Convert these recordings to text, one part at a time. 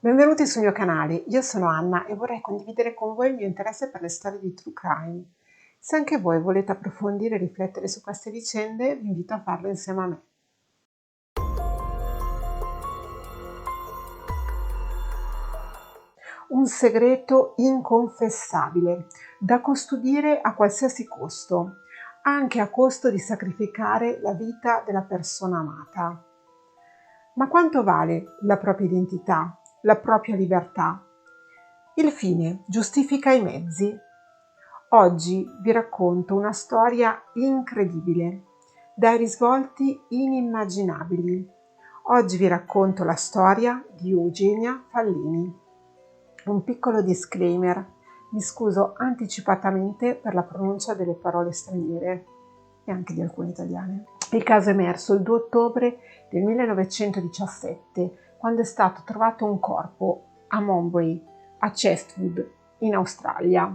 Benvenuti sul mio canale, io sono Anna e vorrei condividere con voi il mio interesse per le storie di True Crime. Se anche voi volete approfondire e riflettere su queste vicende, vi invito a farlo insieme a me. Un segreto inconfessabile, da custodire a qualsiasi costo, anche a costo di sacrificare la vita della persona amata. Ma quanto vale la propria identità, la propria libertà? Il fine giustifica i mezzi? Oggi vi racconto una storia incredibile, dai risvolti inimmaginabili. Oggi vi racconto la storia di Eugenia Fallini. Un piccolo disclaimer: mi scuso anticipatamente per la pronuncia delle parole straniere e anche di alcune italiane. Il caso è emerso il 2 ottobre del 1917, quando è stato trovato un corpo a Monbury, a Chestwood, in Australia.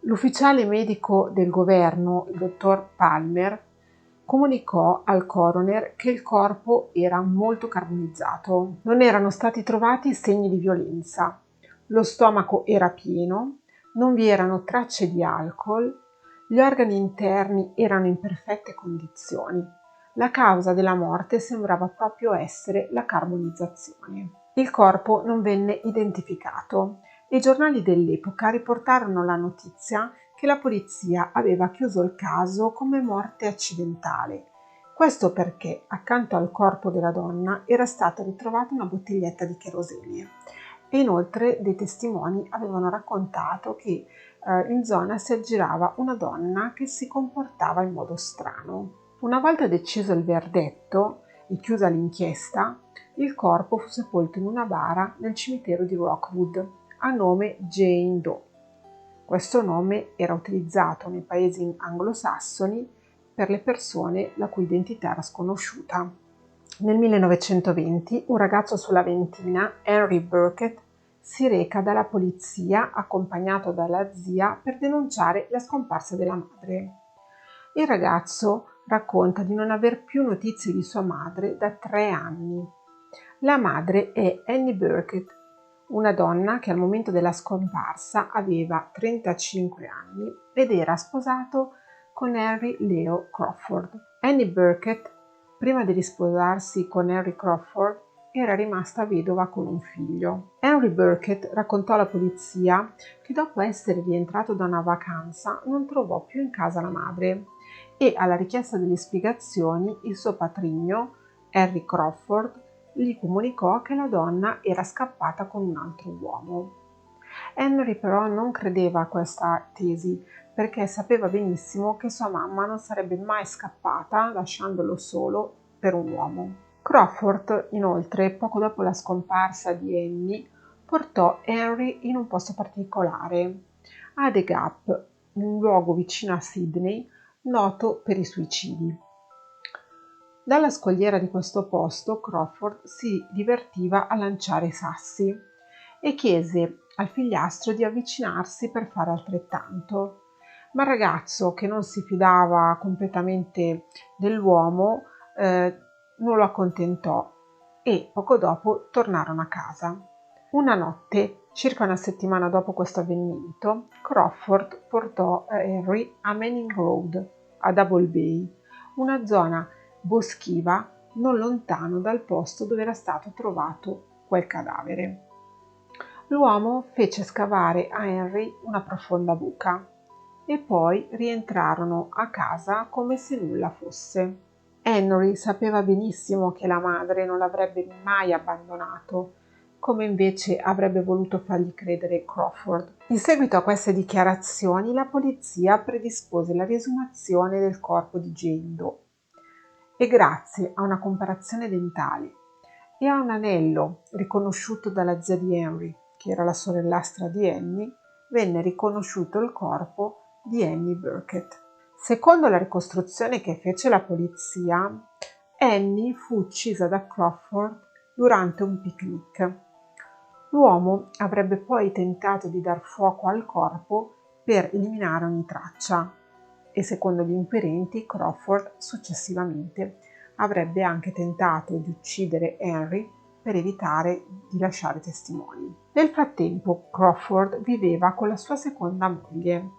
L'ufficiale medico del governo, il dottor Palmer, comunicò al coroner che il corpo era molto carbonizzato. Non erano stati trovati segni di violenza. Lo stomaco era pieno, non vi erano tracce di alcol, gli organi interni erano in perfette condizioni. La causa della morte sembrava proprio essere la carbonizzazione. Il corpo non venne identificato e i giornali dell'epoca riportarono la notizia che la polizia aveva chiuso il caso come morte accidentale. Questo perché accanto al corpo della donna era stata ritrovata una bottiglietta di cherosene e inoltre dei testimoni avevano raccontato che in zona si aggirava una donna che si comportava in modo strano. Una volta deciso il verdetto e chiusa l'inchiesta, il corpo fu sepolto in una bara nel cimitero di Rockwood a nome Jane Doe. Questo nome era utilizzato nei paesi anglosassoni per le persone la cui identità era sconosciuta. Nel 1920 un ragazzo sulla ventina, Henry Burkett, si reca dalla polizia accompagnato dalla zia per denunciare la scomparsa della madre. Il ragazzo racconta di non aver più notizie di sua madre da 3 anni. La madre è Annie Burkett, una donna che al momento della scomparsa aveva 35 anni ed era sposato con Henry Leo Crawford. Annie Burkett, prima di risposarsi con Henry Crawford, era rimasta vedova con un figlio. Henry Burkett raccontò alla polizia che dopo essere rientrato da una vacanza non trovò più in casa la madre e alla richiesta delle spiegazioni il suo patrigno, Henry Crawford, gli comunicò che la donna era scappata con un altro uomo. Henry però non credeva a questa tesi perché sapeva benissimo che sua mamma non sarebbe mai scappata lasciandolo solo per un uomo. Crawford, inoltre, poco dopo la scomparsa di Annie, portò Henry in un posto particolare, a The Gap, un luogo vicino a Sydney, noto per i suicidi. Dalla scogliera di questo posto Crawford si divertiva a lanciare sassi e chiese al figliastro di avvicinarsi per fare altrettanto, ma il ragazzo, che non si fidava completamente dell'uomo, non lo accontentò e poco dopo tornarono a casa. Una notte, circa una settimana dopo questo avvenimento, Crawford portò Henry a Manning Road, a Double Bay, una zona boschiva non lontano dal posto dove era stato trovato quel cadavere. L'uomo fece scavare a Henry una profonda buca e poi rientrarono a casa come se nulla fosse. Henry sapeva benissimo che la madre non l'avrebbe mai abbandonato, come invece avrebbe voluto fargli credere Crawford. In seguito a queste dichiarazioni, la polizia predispose la riesumazione del corpo di Jane Doe e grazie a una comparazione dentale e a un anello riconosciuto dalla zia di Henry, che era la sorellastra di Annie, venne riconosciuto il corpo di Annie Burkett. Secondo la ricostruzione che fece la polizia, Annie fu uccisa da Crawford durante un picnic. L'uomo avrebbe poi tentato di dar fuoco al corpo per eliminare ogni traccia e secondo gli inquirenti Crawford successivamente avrebbe anche tentato di uccidere Henry per evitare di lasciare testimoni. Nel frattempo Crawford viveva con la sua seconda moglie,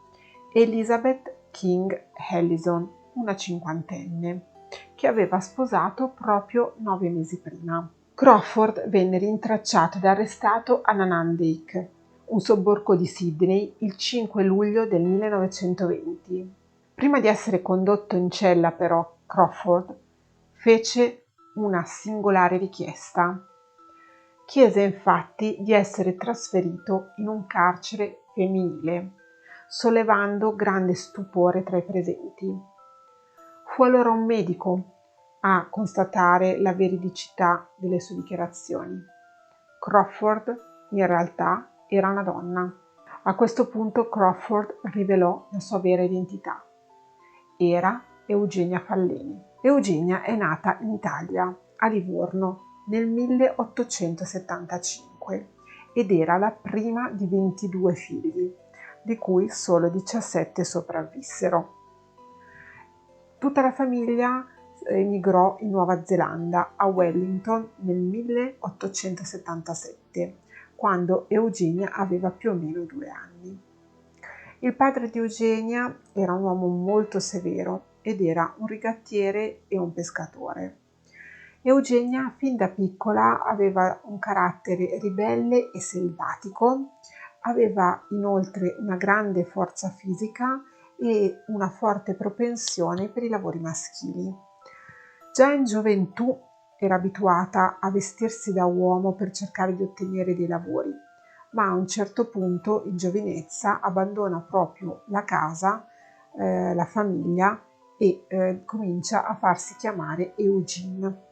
Elizabeth King Ellison, una cinquantenne, che aveva sposato proprio 9 mesi prima. Crawford venne rintracciato ed arrestato a Nanandeik, un sobborgo di Sydney, il 5 luglio del 1920. Prima di essere condotto in cella, però, Crawford fece una singolare richiesta. Chiese infatti di essere trasferito in un carcere femminile, sollevando grande stupore tra i presenti. Fu allora un medico a constatare la veridicità delle sue dichiarazioni. Crawford in realtà era una donna. A questo punto Crawford rivelò la sua vera identità. Era Eugenia Falleni. Eugenia è nata in Italia, a Livorno, nel 1875 ed era la prima di 22 figli, di cui solo 17 sopravvissero. Tutta la famiglia emigrò in Nuova Zelanda, a Wellington, nel 1877, quando Eugenia aveva più o meno 2 anni. Il padre di Eugenia era un uomo molto severo ed era un rigattiere e un pescatore. Eugenia fin da piccola aveva un carattere ribelle e selvatico, aveva inoltre una grande forza fisica e una forte propensione per i lavori maschili. Già in gioventù era abituata a vestirsi da uomo per cercare di ottenere dei lavori, ma a un certo punto in giovinezza abbandona proprio la casa, la famiglia e comincia a farsi chiamare Eugene.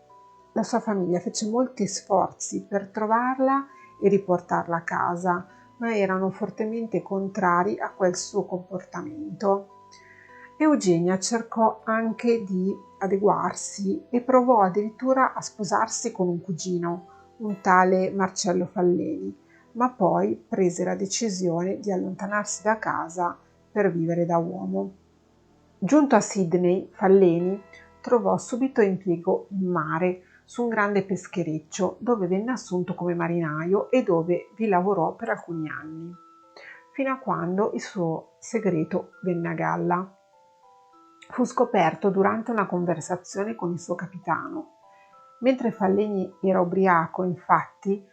La sua famiglia fece molti sforzi per trovarla e riportarla a casa, ma erano fortemente contrari a quel suo comportamento. Eugenia cercò anche di adeguarsi e provò addirittura a sposarsi con un cugino, un tale Marcello Falleni, ma poi prese la decisione di allontanarsi da casa per vivere da uomo. Giunto a Sydney, Falleni trovò subito impiego in mare su un grande peschereccio dove venne assunto come marinaio e dove vi lavorò per alcuni anni, fino a quando il suo segreto venne a galla. Fu scoperto durante una conversazione con il suo capitano. Mentre Falleni era ubriaco, infatti,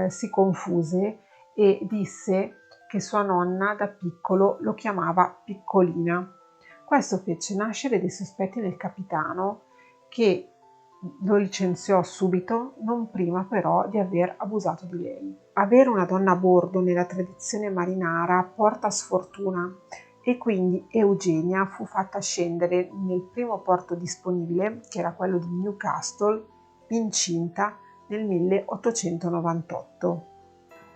si confuse e disse che sua nonna da piccolo lo chiamava Piccolina. Questo fece nascere dei sospetti nel capitano, che lo licenziò subito, non prima però di aver abusato di lei. Avere una donna a bordo nella tradizione marinara porta sfortuna e quindi Eugenia fu fatta scendere nel primo porto disponibile, che era quello di Newcastle, incinta nel 1898.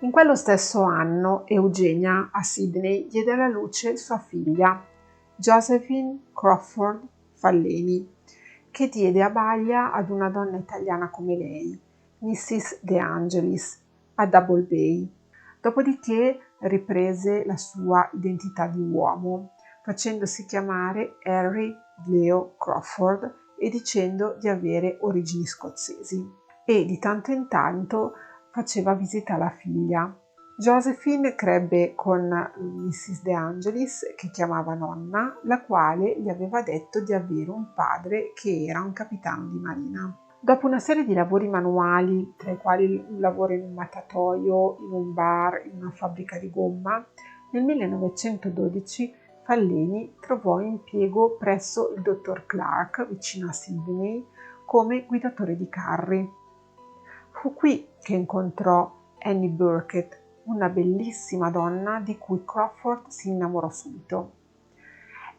In quello stesso anno Eugenia a Sydney diede alla luce sua figlia, Josephine Crawford Falleni, che diede a baglia ad una donna italiana come lei, Mrs. De Angelis, a Double Bay. Dopodiché riprese la sua identità di uomo, facendosi chiamare Henry Leo Crawford e dicendo di avere origini scozzesi. E di tanto in tanto faceva visita alla figlia. Josephine crebbe con Mrs. De Angelis, che chiamava nonna, la quale gli aveva detto di avere un padre che era un capitano di marina. Dopo una serie di lavori manuali, tra i quali un lavoro in un mattatoio, in un bar, in una fabbrica di gomma, nel 1912 Falleni trovò impiego presso il dottor Clark, vicino a Sydney, come guidatore di carri. Fu qui che incontrò Annie Burkett, una bellissima donna di cui Crawford si innamorò subito.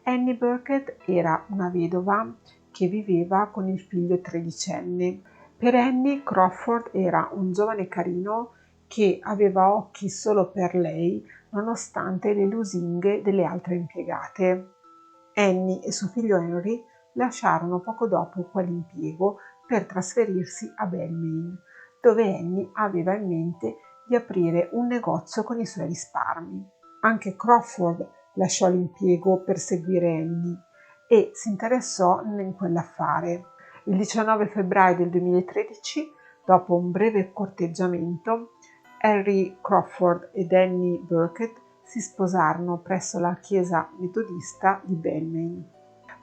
Annie Burkett era una vedova che viveva con il figlio tredicenne. Per Annie, Crawford era un giovane carino che aveva occhi solo per lei, nonostante le lusinghe delle altre impiegate. Annie e suo figlio Henry lasciarono poco dopo quell'impiego per trasferirsi a Balmain, dove Annie aveva in mente di aprire un negozio con i suoi risparmi. Anche Crawford lasciò l'impiego per seguire Annie e si interessò in quell'affare. Il 19 febbraio del 2013 Dopo un breve corteggiamento, Henry Crawford ed Annie Burkett si sposarono presso la chiesa metodista di Balmain.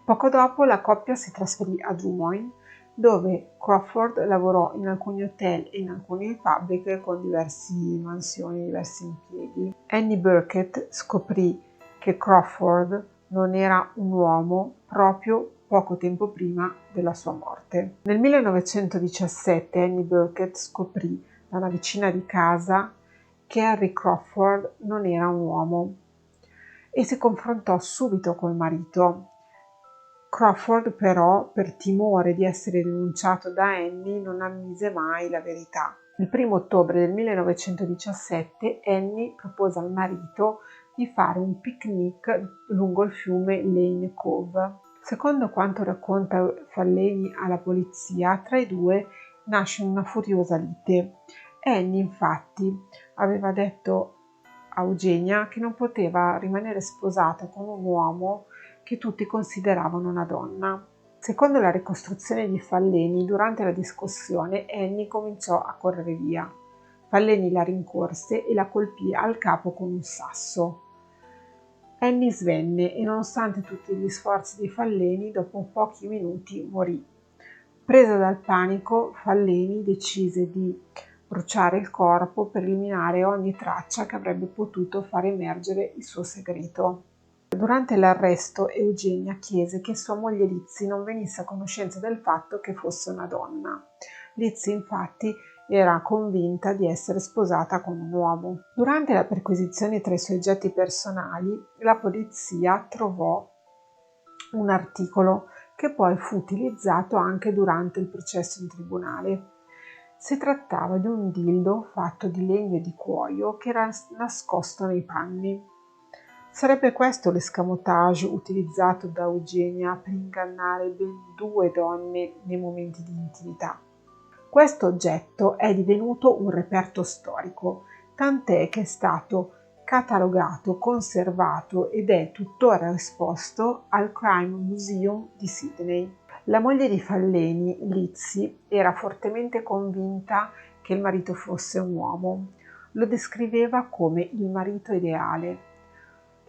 Poco dopo la coppia si trasferì a Drummoyne, dove Crawford lavorò in alcuni hotel e in alcune fabbriche con diverse mansioni, diversi impieghi. Annie Burkett scoprì che Crawford non era un uomo proprio poco tempo prima della sua morte. Nel 1917 Annie Burkett scoprì da una vicina di casa che Henry Crawford non era un uomo e si confrontò subito col marito. Crawford però, per timore di essere denunciato da Annie, non ammise mai la verità. Il 1 ottobre del 1917 Annie propose al marito di fare un picnic lungo il fiume Lane Cove. Secondo quanto racconta Falleni alla polizia, tra i due nasce una furiosa lite. Annie, infatti, aveva detto a Eugenia che non poteva rimanere sposata con un uomo che tutti consideravano una donna. Secondo la ricostruzione di Falleni, durante la discussione Annie cominciò a correre via. Falleni la rincorse e la colpì al capo con un sasso. Annie svenne e, nonostante tutti gli sforzi di Falleni, dopo pochi minuti morì. Presa dal panico, Falleni decise di bruciare il corpo per eliminare ogni traccia che avrebbe potuto far emergere il suo segreto. Durante l'arresto, Eugenia chiese che sua moglie Lizzie non venisse a conoscenza del fatto che fosse una donna. Lizzie, infatti, era convinta di essere sposata con un uomo. Durante la perquisizione tra i suoi oggetti personali, la polizia trovò un articolo che poi fu utilizzato anche durante il processo in tribunale. Si trattava di un dildo fatto di legno e di cuoio che era nascosto nei panni. Sarebbe questo l'escamotage utilizzato da Eugenia per ingannare ben 2 donne nei momenti di intimità. Questo oggetto è divenuto un reperto storico, tant'è che è stato catalogato, conservato ed è tuttora esposto al Crime Museum di Sydney. La moglie di Falleni, Lizzie, era fortemente convinta che il marito fosse un uomo. Lo descriveva come il marito ideale.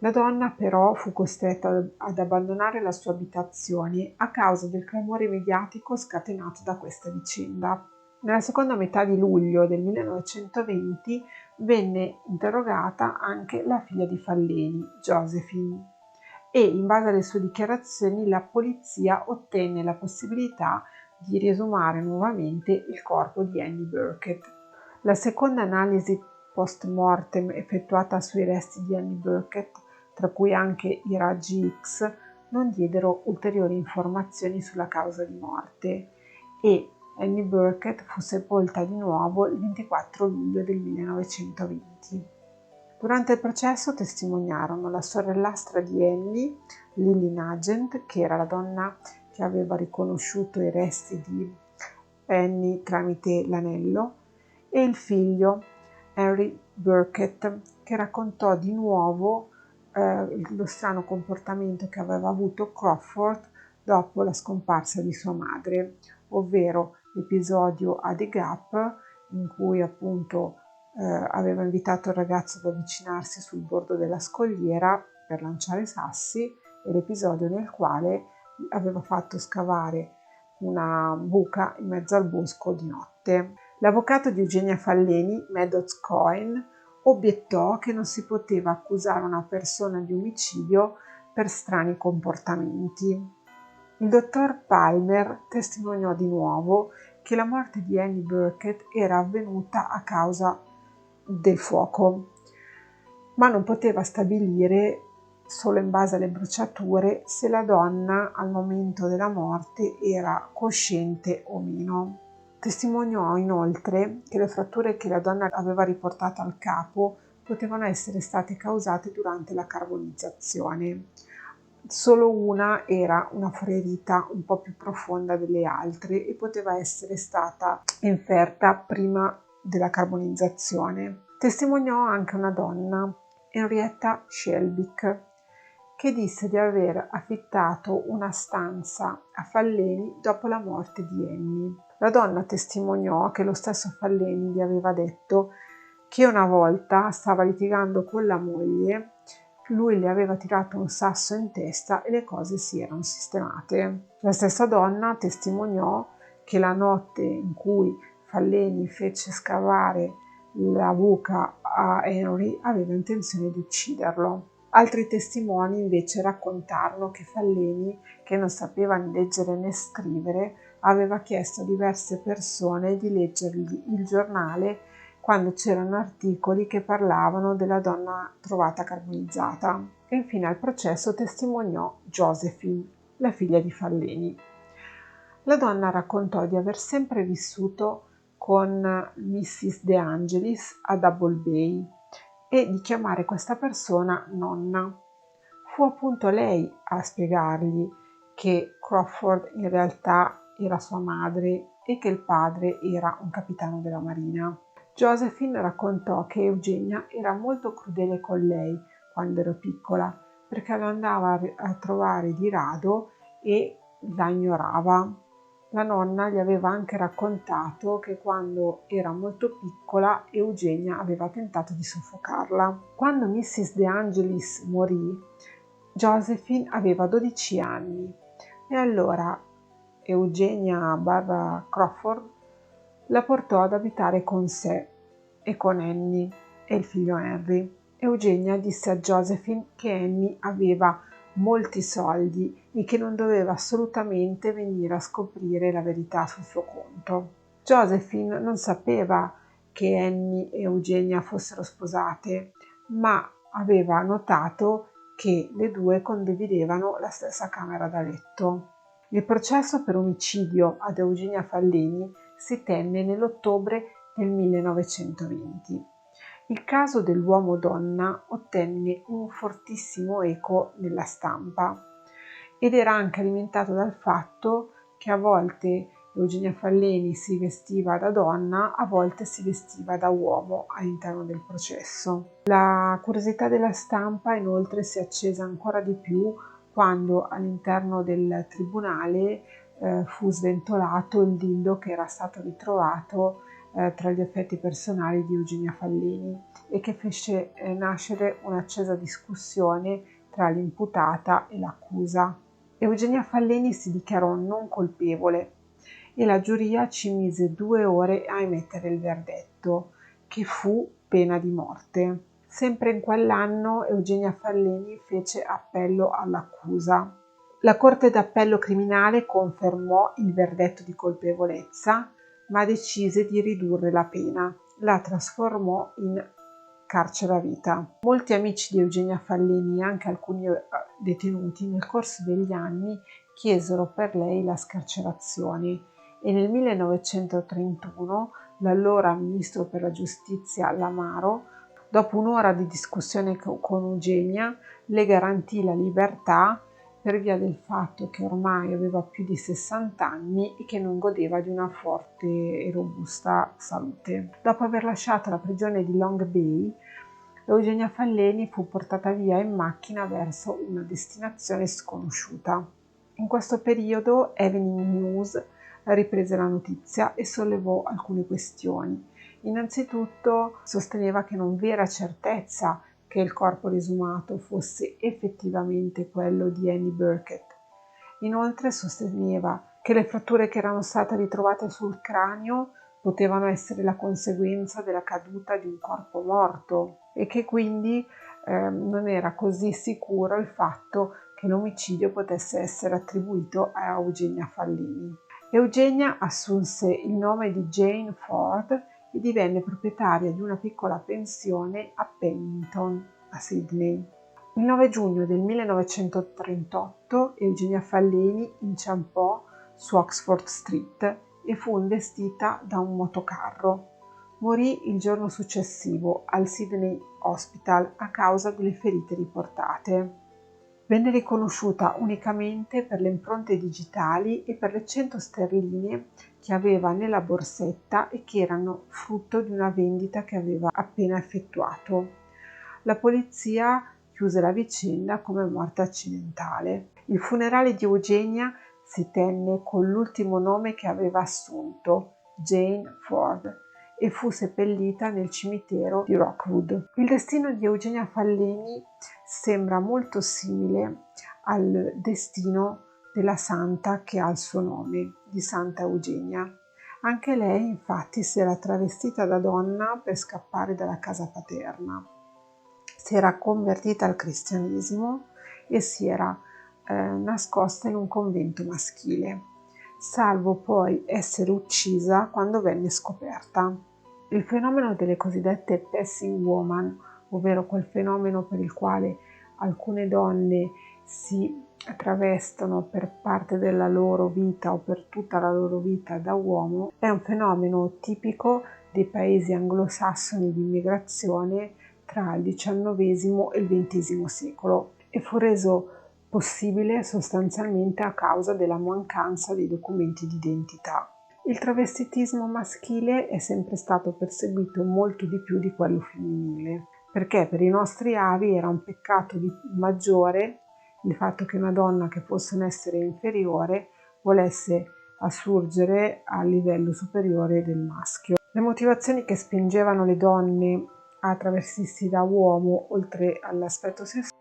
La donna però fu costretta ad abbandonare la sua abitazione a causa del clamore mediatico scatenato da questa vicenda. Nella seconda metà di luglio del 1920 venne interrogata anche la figlia di Falleni, Josephine, e in base alle sue dichiarazioni la polizia ottenne la possibilità di riesumare nuovamente il corpo di Annie Burkett. La seconda analisi post-mortem effettuata sui resti di Annie Burkett, tra cui anche i raggi X, non diedero ulteriori informazioni sulla causa di morte e Annie Burkett fu sepolta di nuovo il 24 luglio del 1920. Durante il processo testimoniarono la sorellastra di Annie, Lily Nugent, che era la donna che aveva riconosciuto i resti di Annie tramite l'anello, e il figlio Henry Burkett, che raccontò di nuovo lo strano comportamento che aveva avuto Crawford dopo la scomparsa di sua madre, ovvero l'episodio a The Gap in cui appunto aveva invitato il ragazzo ad avvicinarsi sul bordo della scogliera per lanciare sassi e l'episodio nel quale aveva fatto scavare una buca in mezzo al bosco di notte. L'avvocato di Eugenia Falleni, Maddox Cohen, obiettò che non si poteva accusare una persona di omicidio per strani comportamenti. Il dottor Palmer testimoniò di nuovo che la morte di Annie Burkett era avvenuta a causa del fuoco, ma non poteva stabilire, solo in base alle bruciature, se la donna al momento della morte era cosciente o meno. Testimoniò inoltre che le fratture che la donna aveva riportato al capo potevano essere state causate durante la carbonizzazione. Solo una era una ferita un po' più profonda delle altre e poteva essere stata inferta prima della carbonizzazione. Testimoniò anche una donna, Henrietta Shelbick, che disse di aver affittato una stanza a Falleni dopo la morte di Annie. La donna testimoniò che lo stesso Falleni gli aveva detto che una volta stava litigando con la moglie, lui le aveva tirato un sasso in testa e le cose si erano sistemate. La stessa donna testimoniò che la notte in cui Falleni fece scavare la buca a Henry aveva intenzione di ucciderlo. Altri testimoni invece raccontarono che Falleni, che non sapeva né leggere né scrivere, aveva chiesto a diverse persone di leggergli il giornale quando c'erano articoli che parlavano della donna trovata carbonizzata. E infine al processo testimoniò Josephine, la figlia di Falleni. La donna raccontò di aver sempre vissuto con Mrs. De Angelis a Double Bay e di chiamare questa persona nonna. Fu appunto lei a spiegargli che Crawford in realtà era sua madre e che il padre era un capitano della marina. Josephine raccontò che Eugenia era molto crudele con lei quando ero piccola perché lo andava a trovare di rado e la ignorava. La nonna gli aveva anche raccontato che quando era molto piccola Eugenia aveva tentato di soffocarla. Quando Mrs. De Angelis morì, Josephine aveva 12 anni e allora Eugenia barra Crawford la portò ad abitare con sé e con Annie e il figlio Henry. Eugenia disse a Josephine che Annie aveva molti soldi e che non doveva assolutamente venire a scoprire la verità sul suo conto. Josephine non sapeva che Annie e Eugenia fossero sposate, ma aveva notato che le due condividevano la stessa camera da letto. Il processo per omicidio ad Eugenia Falleni si tenne nell'ottobre del 1920. Il caso dell'uomo-donna ottenne un fortissimo eco nella stampa ed era anche alimentato dal fatto che a volte Eugenia Falleni si vestiva da donna, a volte si vestiva da uomo all'interno del processo. La curiosità della stampa inoltre si è accesa ancora di più quando all'interno del tribunale fu sventolato il dildo che era stato ritrovato tra gli effetti personali di Eugenia Falleni e che fece nascere un'accesa discussione tra l'imputata e l'accusa. Eugenia Falleni si dichiarò non colpevole e la giuria ci mise 2 ore a emettere il verdetto, che fu pena di morte. Sempre in quell'anno Eugenia Falleni fece appello all'accusa. La Corte d'Appello Criminale confermò il verdetto di colpevolezza, ma decise di ridurre la pena. La trasformò in carcere a vita. Molti amici di Eugenia Falleni e anche alcuni detenuti nel corso degli anni chiesero per lei la scarcerazione e nel 1931 l'allora ministro per la giustizia Lamaro, dopo un'ora di discussione con Eugenia, le garantì la libertà per via del fatto che ormai aveva più di 60 anni e che non godeva di una forte e robusta salute. Dopo aver lasciato la prigione di Long Bay, Eugenia Falleni fu portata via in macchina verso una destinazione sconosciuta. In questo periodo Evening News riprese la notizia e sollevò alcune questioni. Innanzitutto sosteneva che non vi era certezza che il corpo riesumato fosse effettivamente quello di Annie Burkett. Inoltre sosteneva che le fratture che erano state ritrovate sul cranio potevano essere la conseguenza della caduta di un corpo morto e che quindi non era così sicuro il fatto che l'omicidio potesse essere attribuito a Eugenia Falleni. Eugenia assunse il nome di Jane Ford e divenne proprietaria di una piccola pensione a Pennington, a Sydney. Il 9 giugno del 1938 Eugenia Falleni inciampò su Oxford Street e fu investita da un motocarro. Morì il giorno successivo al Sydney Hospital a causa delle ferite riportate. Venne riconosciuta unicamente per le impronte digitali e per le 100 sterline che aveva nella borsetta e che erano frutto di una vendita che aveva appena effettuato. La polizia chiuse la vicenda come morte accidentale. Il funerale di Eugenia si tenne con l'ultimo nome che aveva assunto, Jane Ford, e fu seppellita nel cimitero di Rockwood. Il destino di Eugenia Falleni sembra molto simile al destino della santa che ha il suo nome, di Santa Eugenia. Anche lei infatti si era travestita da donna per scappare dalla casa paterna. Si era convertita al cristianesimo e si era nascosta in un convento maschile, salvo poi essere uccisa quando venne scoperta. Il fenomeno delle cosiddette passing woman, ovvero quel fenomeno per il quale alcune donne si travestono per parte della loro vita o per tutta la loro vita da uomo, è un fenomeno tipico dei paesi anglosassoni di immigrazione tra il XIX e il XX secolo e fu reso possibile sostanzialmente a causa della mancanza dei documenti di identità. Il travestitismo maschile è sempre stato perseguito molto di più di quello femminile, perché per i nostri avi era un peccato maggiore il fatto che una donna che fosse un essere inferiore volesse assurgere al livello superiore del maschio. Le motivazioni che spingevano le donne a travestirsi da uomo, oltre all'aspetto sessuale,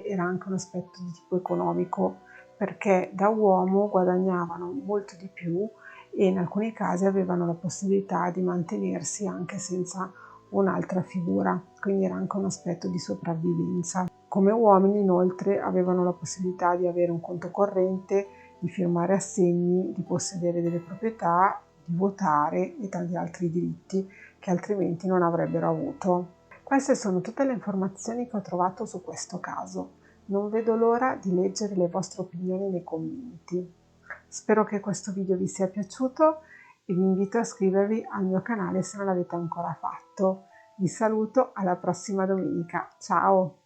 era anche un aspetto di tipo economico, perché da uomo guadagnavano molto di più e in alcuni casi avevano la possibilità di mantenersi anche senza un'altra figura, quindi era anche un aspetto di sopravvivenza. Come uomini inoltre avevano la possibilità di avere un conto corrente, di firmare assegni, di possedere delle proprietà, di votare e tanti altri diritti che altrimenti non avrebbero avuto. Queste sono tutte le informazioni che ho trovato su questo caso. Non vedo l'ora di leggere le vostre opinioni nei commenti. Spero che questo video vi sia piaciuto e vi invito a iscrivervi al mio canale se non l'avete ancora fatto. Vi saluto, alla prossima domenica. Ciao!